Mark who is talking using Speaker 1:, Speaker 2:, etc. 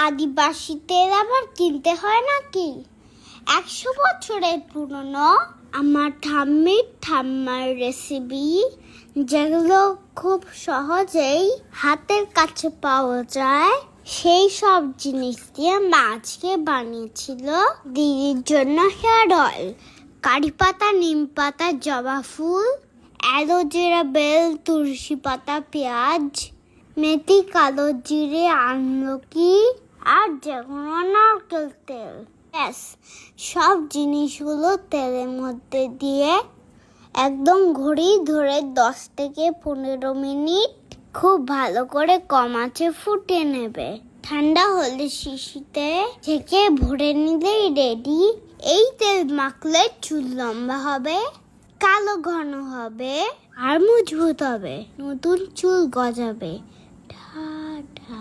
Speaker 1: আদিবাসীদের আবার কিনতে হয় নাকি? 100 বছরের পুরনো আমার ঠাম্মার রেসিপি, যেগুলো খুব সহজেই হাতের কাছে পাওয়া যায়, সেই সব জিনিস দিয়ে মা আজকে বানিয়েছিল দিদির জন্য হেয়ার অয়েল। কারি পাতা, নিম পাতা, জবা ফুল, অ্যালোভেরা, বেল, তুলসী পাতা, পেঁয়াজ, মেথি, কালো জিরে, আমলকি আর যেকোনো নারকেল তেল। সব জিনিসগুলো তেলের মধ্যে দিয়ে একদম ঘড়ি ধরে 10 থেকে 15 মিনিট খুব ভালো করে কম আঁচে ফুটিয়ে নেবে। ঠান্ডা হলে শিশিতে থেকে ভরে নিলেই রেডি। এই তেল মাখলে চুল লম্বা হবে, কালো ঘন হবে আর মজবুত হবে, নতুন চুল গজাবে। টা টা।